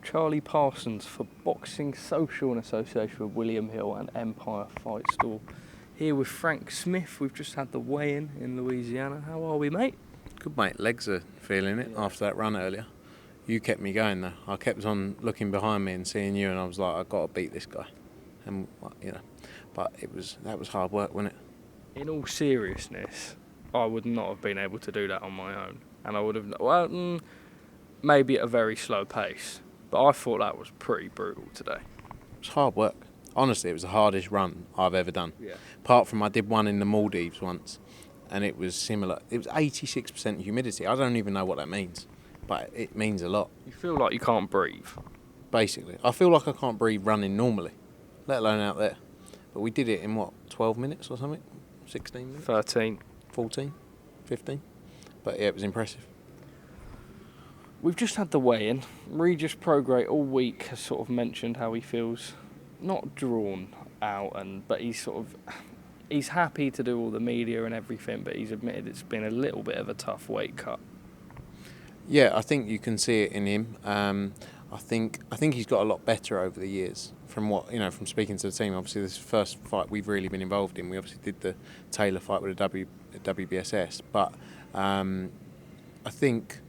Charlie Parsons for Boxing Social in association with William Hill and Empire Fight Store. Here with Frank Smith. We've just had the weigh-in in Louisiana. How are we, mate? Good, mate. Legs are feeling it after that run earlier. You kept me going, though. I kept on looking behind me and seeing you, and I was like, I've got to beat this guy. And but that was hard work, wasn't it? In all seriousness, I would not have been able to do that on my own, and I would have maybe at a very slow pace. But I thought that was pretty brutal today. It was hard work. Honestly, it was the hardest run I've ever done. Yeah. Apart from I did one in the Maldives once, and it was similar. It was 86% humidity. I don't even know what that means, but it means a lot. You feel like you can't breathe. Basically. I feel like I can't breathe running normally, let alone out there. But we did it in, 12 minutes or something? 16 minutes? 13. 14? 15? But yeah, it was impressive. We've just had the weigh-in. Regis Prograis all week has sort of mentioned how he feels not drawn out, but he's happy to do all the media and everything, but he's admitted it's been a little bit of a tough weight cut. Yeah, I think you can see it in him. I think he's got a lot better over the years from from speaking to the team. Obviously, this is the first fight we've really been involved in. We obviously did the Taylor fight with the WBSS, but I think.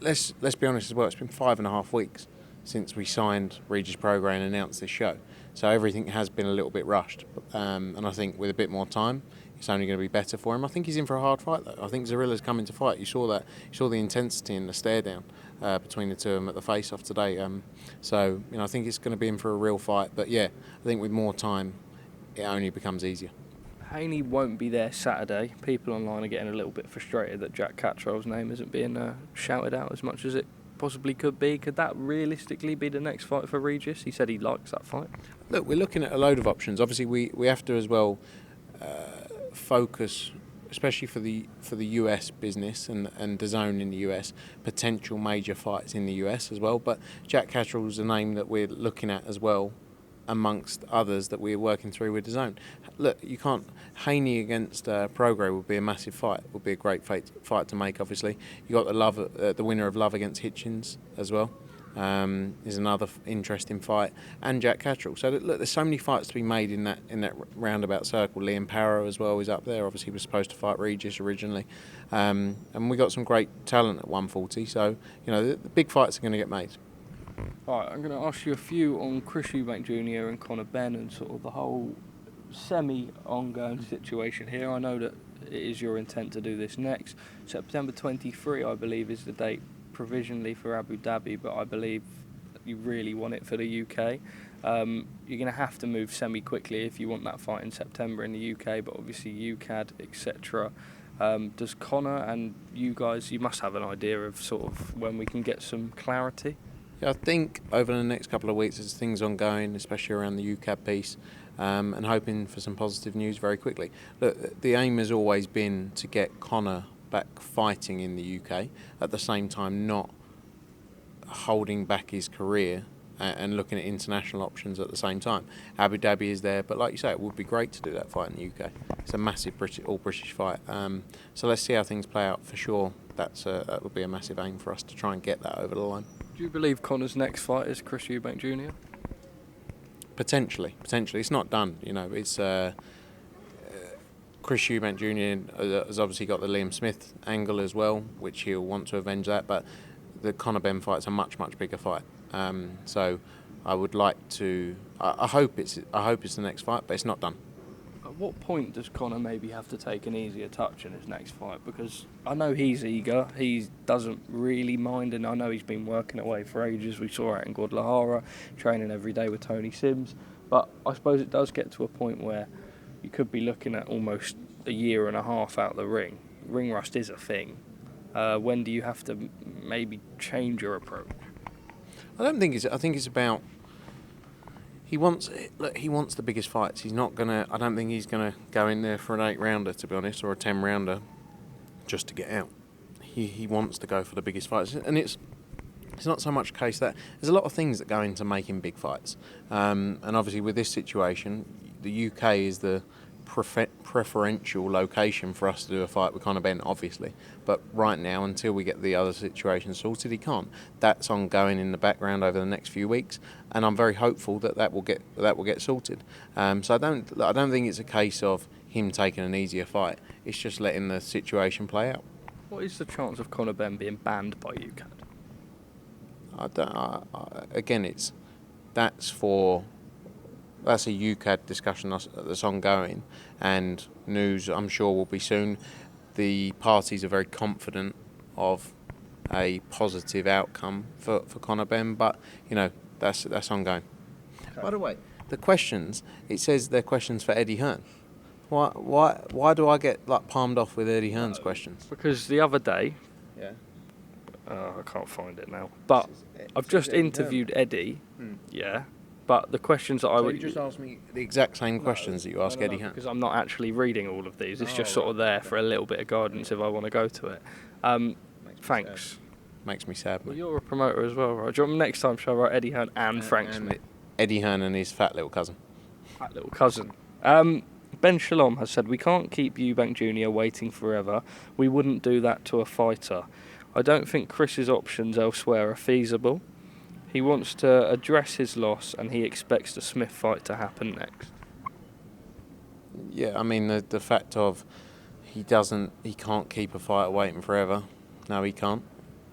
Let's be honest as well. It's been 5.5 weeks since we signed Regis Prograis and announced this show, so everything has been a little bit rushed. And I think with a bit more time, it's only going to be better for him. I think he's in for a hard fight, though. I think Zarilla's coming to fight. You saw that. You saw the intensity and the stare down between the two of them at the face-off today. So I think it's going to be in for a real fight. But yeah, I think with more time, it only becomes easier. Haney won't be there Saturday. People online are getting a little bit frustrated that Jack Catterall's name isn't being shouted out as much as it possibly could be. Could that realistically be the next fight for Regis? He said he likes that fight. Look, we're looking at a load of options. Obviously, we have to as well focus, especially for the US business and DAZN in the US, potential major fights in the US as well. But Jack Catterall's a name that we're looking at as well, amongst others that we're working through with DAZN. Look, you can't. Haney against Prograis would be a massive fight. Would be a great fight to make. Obviously, you got the winner of Love against Hitchens as well. Is another interesting fight, and Jack Catterall. So look, there's so many fights to be made in that roundabout circle. Liam Parrow as well is up there. Obviously, he was supposed to fight Regis originally, and we got some great talent at 140. So the big fights are going to get made. All right, I'm going to ask you a few on Chris Eubank Jr. and Conor Benn and sort of the whole semi-ongoing situation here. I know that it is your intent to do this next. September 23, I believe, is the date provisionally for Abu Dhabi, but I believe you really want it for the UK. You're going to have to move semi-quickly if you want that fight in September in the UK, but obviously UCAD, etc. Does Conor and you guys, you must have an idea of sort of when we can get some clarity? Yeah, I think over the next couple of weeks as things ongoing, especially around the UCAD piece, and hoping for some positive news very quickly. Look, the aim has always been to get Conor back fighting in the UK, at the same time not holding back his career and looking at international options at the same time. Abu Dhabi is there, but like you say, it would be great to do that fight in the UK. It's a massive all-British fight. So let's see how things play out for sure. That would be a massive aim for us to try and get that over the line. Do you believe Conor's next fight is Chris Eubank Jr.? Potentially. It's not done. It's Chris Eubank Jr. has obviously got the Liam Smith angle as well, which he'll want to avenge that. But the Conor Benn fight's a much bigger fight. So I would like to. I hope it's the next fight, but it's not done. At what point does Conor maybe have to take an easier touch in his next fight? Because I know he's eager, he doesn't really mind, and I know he's been working away for ages. We saw it in Guadalajara, training every day with Tony Sims. But I suppose it does get to a point where you could be looking at almost a year and a half out the ring. Ring rust is a thing. When do you have to maybe change your approach? I think it's about. He wants the biggest fights. He's not gonna. I don't think he's gonna go in there for an 8-rounder, to be honest, or a 10-rounder, just to get out. He wants to go for the biggest fights, and it's It's not so much a case that there's a lot of things that go into making big fights, and obviously with this situation, the UK is the preferential location for us to do a fight with Conor Benn, obviously. But right now, until we get the other situation sorted, he can't. That's ongoing in the background over the next few weeks, and I'm very hopeful that will get sorted. So I don't think it's a case of him taking an easier fight. It's just letting the situation play out. What is the chance of Conor Benn being banned by UCAD? Again, that's a UCAD discussion that's ongoing, and news I'm sure will be soon. The parties are very confident of a positive outcome for Conor Benn, but that's ongoing. Okay. By the way, the questions, it says they're questions for Eddie Hearn. Why do I get palmed off with Eddie Hearn's questions? Because the other day, I can't find it now, but I've just interviewed Eddie. Yeah. But the questions that you just asked me the exact same questions that you ask Eddie Hearn. Because I'm not actually reading all of these. It's just sort of there for a little bit of guidance if I want to go to it. Thanks. Makes me sad. Well, you're a promoter as well, right? Do you want next time shall I write Eddie Hearn and Frank Smith? Eddie Hearn and his fat little cousin. Fat little cousin. Ben Shalom has said, "We can't keep Eubank Jr. waiting forever. We wouldn't do that to a fighter. I don't think Chris's options elsewhere are feasible. He wants to address his loss and he expects the Smith fight to happen next." Yeah, I mean the fact of he can't keep a fighter waiting forever. No, he can't.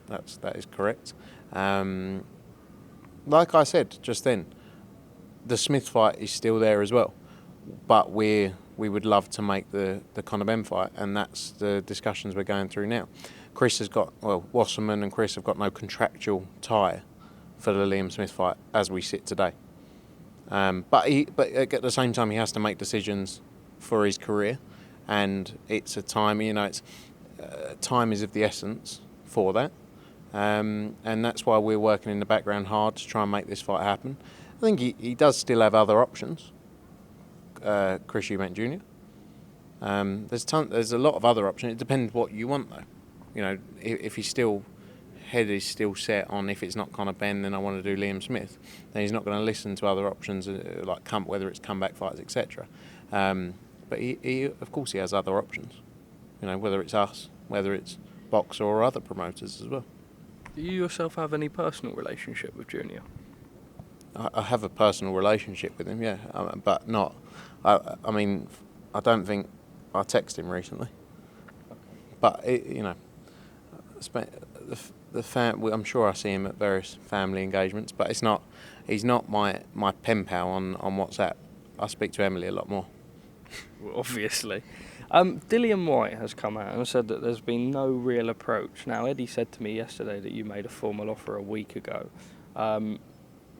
That is correct. Like I said just then, the Smith fight is still there as well, but we would love to make the Conor Benn fight, and that's the discussions we're going through now. Wasserman and Chris have got no contractual tie for the Liam Smith fight as we sit today. But at the same time, he has to make decisions for his career, and it's a time. Time is of the essence for that, and that's why we're working in the background hard to try and make this fight happen. I think he does still have other options. Chris Eubank Jr. There's a lot of other options. It depends what you want, though. If he's still head is still set on, if it's not Conor Benn, then I want to do Liam Smith, then he's not going to listen to other options whether it's comeback fights, etc. But he of course he has other options, whether it's us, whether it's Boxer or other promoters as well. Do you yourself have any personal relationship with Junior? I have a personal relationship with him, yeah, but not. I don't think I texted him recently, but I'm sure I see him at various family engagements, but he's not my pen pal on WhatsApp. I speak to Emily a lot more. Well, obviously. Dillian Whyte has come out and said that there's been no real approach. Now, Eddie said to me yesterday that you made a formal offer a week ago.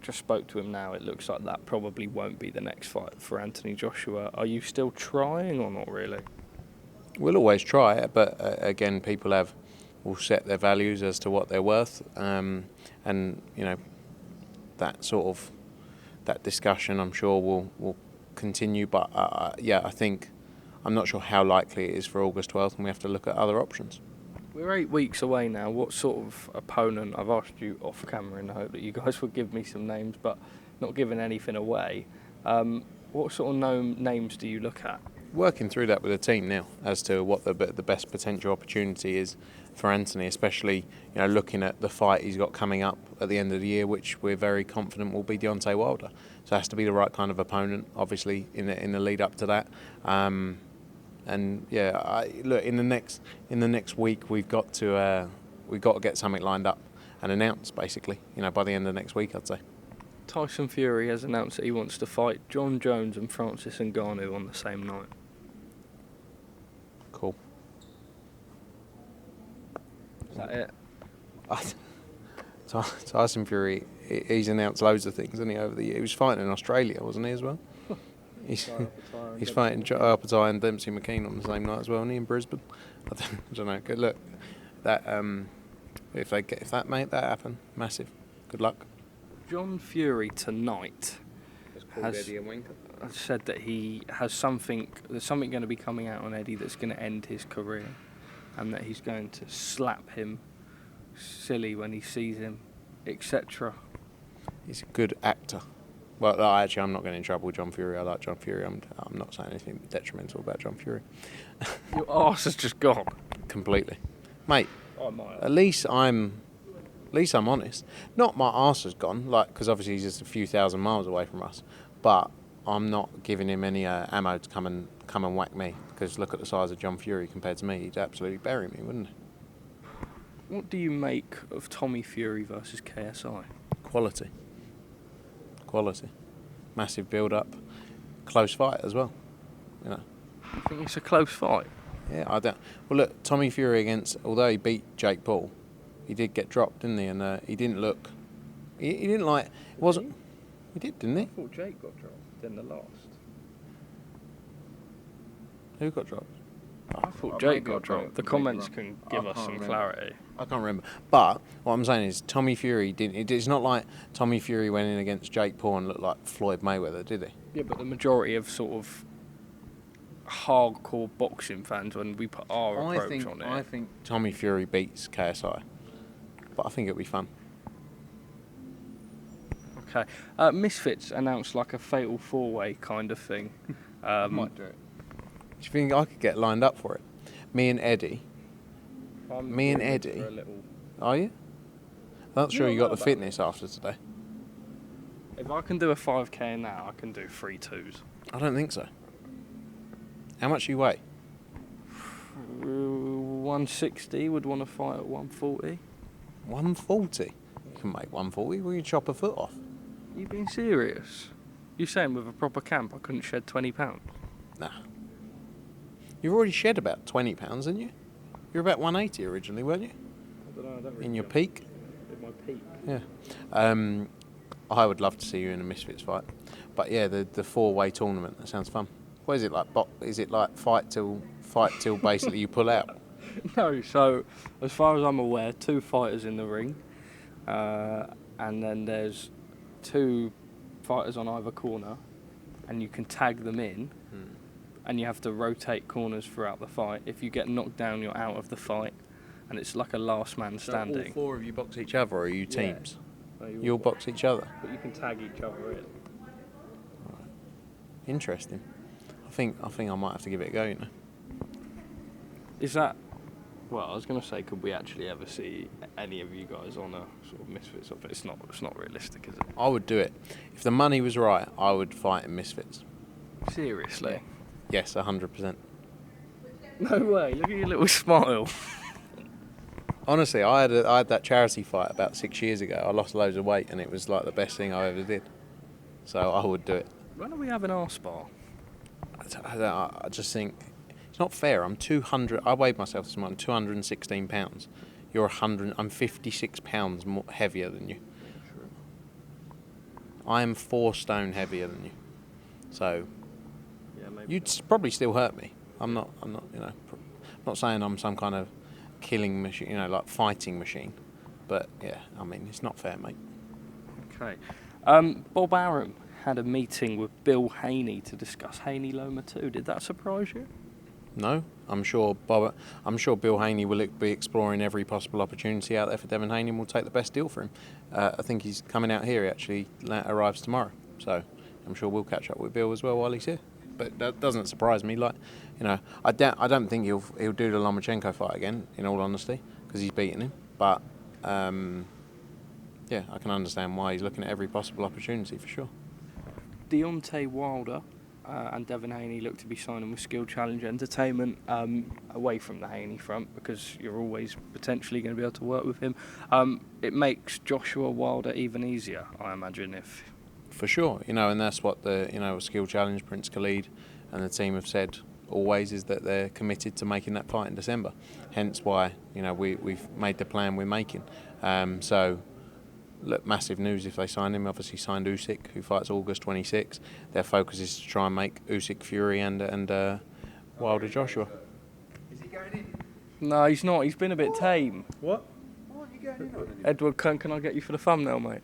Just spoke to him now. It looks like that probably won't be the next fight for Anthony Joshua. Are you still trying or not really? We'll always try it, but again, people will set their values as to what they're worth, and that discussion I'm sure will continue. But I think I'm not sure how likely it is for August 12th, and we have to look at other options. We're 8 weeks away now. What sort of opponent? I've asked you off camera in the hope that you guys would give me some names, but not giving anything away. What sort of names do you look at? Working through that with the team now as to what the best potential opportunity is for Anthony, especially looking at the fight he's got coming up at the end of the year, which we're very confident will be Deontay Wilder. So it has to be the right kind of opponent, obviously in the lead up to that. In the next week we've got to get something lined up and announced, basically. By the end of next week, I'd say. Tyson Fury has announced that he wants to fight John Jones and Francis Ngannou on the same night. Cool. Is that it? Tyson Fury, he's announced loads of things, hasn't he, over the year? He was fighting in Australia, wasn't he, as well? He's fighting Apathy and Dempsey McKean on the same night as well, isn't he, in Brisbane? I don't know. Good luck. If that made that happen, massive. Good luck. John Fury tonight has said that he has there's something going to be coming out on Eddie that's going to end his career, and that he's going to slap him silly when he sees him etc. He's a good actor. Well, no, actually, I'm not getting in trouble with John Fury. I like John Fury. I'm not saying anything detrimental about John Fury. Your arse has just gone. Completely. Mate, I might. at least I'm honest. Not my arse has gone, like, because obviously he's just a few thousand miles away from us. But I'm not giving him any ammo to come and whack me. Because look at the size of John Fury compared to me. He'd absolutely bury me, wouldn't he? What do you make of Tommy Fury versus KSI? Quality. Massive build-up. Close fight as well. You know. You think it's a close fight? Yeah, I don't. Well, look, Tommy Fury although he beat Jake Paul, he did get dropped, didn't he? And he didn't look. He didn't like. It wasn't. He did, didn't he? I thought Jake got dropped in the last. Who got dropped? I thought Jake got dropped. The comments can give us some clarity. I can't remember. But what I'm saying is Tommy Fury didn't. It's not like Tommy Fury went in against Jake Paul and looked like Floyd Mayweather, did he? Yeah, but the majority of sort of hardcore boxing fans, when we put our approach on it, I think Tommy Fury beats KSI, but I think it'll be fun. Okay. Misfits announced like a fatal four-way kind of thing. Might do it. Do you think I could get lined up for it? Me and Eddie. Me and Eddie. Are you? I'm not sure you got the fitness after today. If I can do a 5k now, I can do 3 2s. I don't think so. How much do you weigh? 160, would want to fight at 140. 140? You can make 140. We can chop a foot off. You being serious? You saying with a proper camp I couldn't shed 20 pounds? Nah. You've already shed about 20 pounds, didn't you? You were about 180 originally, weren't you? I don't know. I don't really in your peak? In my peak. Yeah. I would love to see you in a Misfits fight. But yeah, the four-way tournament, that sounds fun. What is it like? Is it like fight till basically you pull out? No, so as far as I'm aware, 2 fighters in the ring. And then there's 2 fighters on either corner. And you can tag them in. And you have to rotate corners throughout the fight. If you get knocked down, you're out of the fight. And it's like a last man standing. So all 4 of you box each other, or are you teams? Yeah. You'll box each other? But you can tag each other in. Right. Interesting. I think I might have to give it a go, you know. Is that... Well, I was going to say, could we actually ever see any of you guys on a sort of Misfits? But it's not realistic, is it? I would do it. If the money was right, I would fight in Misfits. Seriously? Yes, 100%. No way, look at your little smile. Honestly, I had that charity fight about 6 years ago. I lost loads of weight and it was like the best thing I ever did. So I would do it. When are we having our spar? I just think it's not fair. I'm 200. I weighed myself this morning, 216 pounds. You're 100. I'm 56 pounds more heavier than you. True. I am 4 stone heavier than you. So Yeah, maybe you'd probably still hurt me. I'm not. You know, not saying I'm some kind of killing machine. You know, like fighting machine. But yeah, I mean, it's not fair, mate. Okay. Bob Arum had a meeting with Bill Haney to discuss Haney Loma 2. Did that surprise you? No, I'm sure Bill Haney will be exploring every possible opportunity out there for Devin Haney and will take the best deal for him. I think he's coming out here. He actually arrives tomorrow, so I'm sure we'll catch up with Bill as well while he's here. But that doesn't surprise me. Like, you know, I don't think he'll do the Lomachenko fight again. In all honesty, because he's beaten him. But yeah, I can understand why he's looking at every possible opportunity for sure. Deontay Wilder and Devin Haney look to be signing with Skill Challenge Entertainment away from the Haney front, because you're always potentially going to be able to work with him. It makes Joshua Wilder even easier, I imagine, if... For sure, you know, and that's what the Skill Challenge, Prince Khalid and the team have said always, is that they're committed to making that fight in December. Hence why, you know, we've made the plan we're making. So... Look, massive news if they sign him. Obviously signed Usyk, who fights August 26. Their focus is to try and make Usyk Fury and Wilder Joshua. Is he going in? No, he's not. He's been a bit tame. What? Why aren't you going in on him? Edward, can I get you for the thumbnail, mate?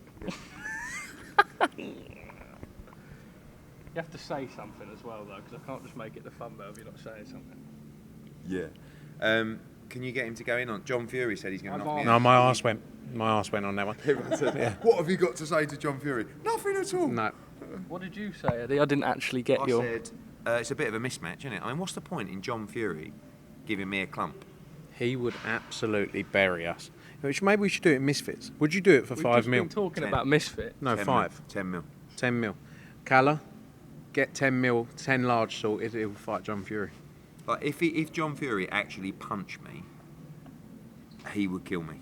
You have to say something as well, though, because I can't just make it the thumbnail if you're not saying something. Yeah. Can you get him to go in on? John Fury said he's going to knock me No, out. my arse went. My arse went on that one. Everyone said, what have you got to say to John Fury? Nothing at all. No. What did you say, Eddie? I didn't actually get I your... said, it's a bit of a mismatch, isn't it? I mean, what's the point in John Fury giving me a clump? He would absolutely bury us. Which maybe we should do it in Misfits. Would you do it for We've 5 just mil? been talking 10. about Misfit. No, 10 5. Mil. 10 mil. 10 mil. Calla, get 10 mil, 10 large sorted. He'll fight John Fury. Like, if John Fury actually punched me, he would kill me.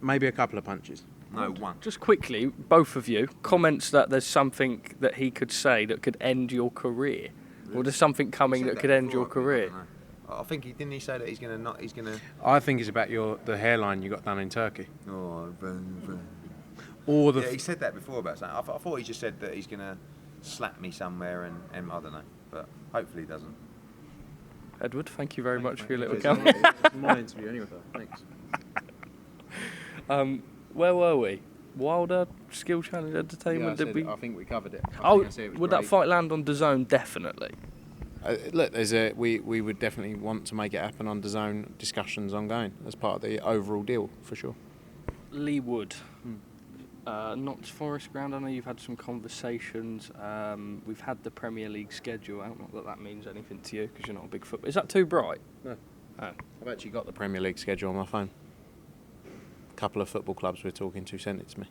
Maybe a couple of punches. No, one. Just quickly, both of you, comments that there's something that he could say that could end your career. Or there's something coming Said that could end before, your I think, career. I don't know. I think didn't he say that he's going to not? He's going to. I think it's about the hairline you got done in Turkey. Oh, Or the yeah, he said that before about something. I thought he just said that he's going to slap me somewhere and I don't know, but hopefully he doesn't. Edward, thank you very much for your little Cheers. comment. my interview anyway. Thanks. Where were we? Wilder, Skill Challenge Entertainment, did we? I think we covered it. Would that fight land on DAZN? Definitely. Look, we would definitely want to make it happen on DAZN. Discussions ongoing as part of the overall deal for sure. Leigh Wood. Notts Forest ground. I know you've had some conversations. We've had the Premier League schedule out. Not that that means anything to you because you're not a big football. Is that too bright? No. Oh. I've actually got the Premier League schedule on my phone. A couple of football clubs we're talking to sent it to me.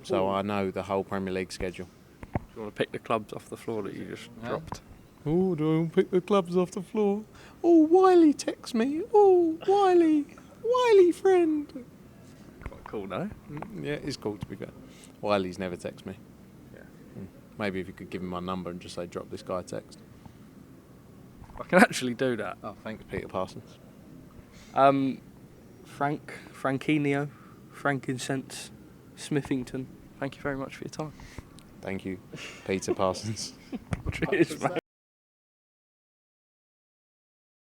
So I know the whole Premier League schedule. Do you want to pick the clubs off the floor that you just dropped? Oh, don't pick the clubs off the floor. Oh, Wiley texts me. Oh, Wiley friend. Quite cool, no? Yeah, it's cool to be fair. Wiley's never texted me. Yeah. Maybe if you could give him my number and just say, drop this guy a text. I can actually do that. Oh, thanks, Peter Parsons. Frankinio, Frankincense, Smithington, thank you very much for your time. Thank you, Peter Parsons. Cheers, mate.